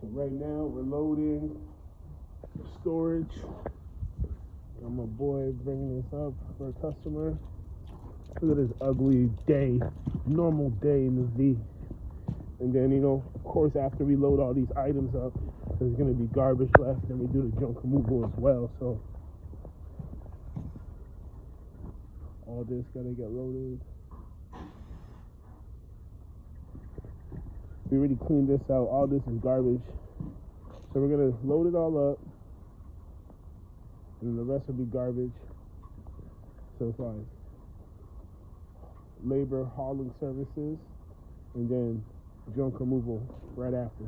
So right now we're loading storage. Got my boy bringing this up for a customer. Look at this ugly day, normal day in the V. And then, of course, after we load all these items up, there's going to be garbage left, and we do the junk removal as well. So all this got to get loaded. We already cleaned this out. All this is garbage. So we're going to load it all up, and the rest will be garbage. So it's like labor hauling services, and then junk removal right after.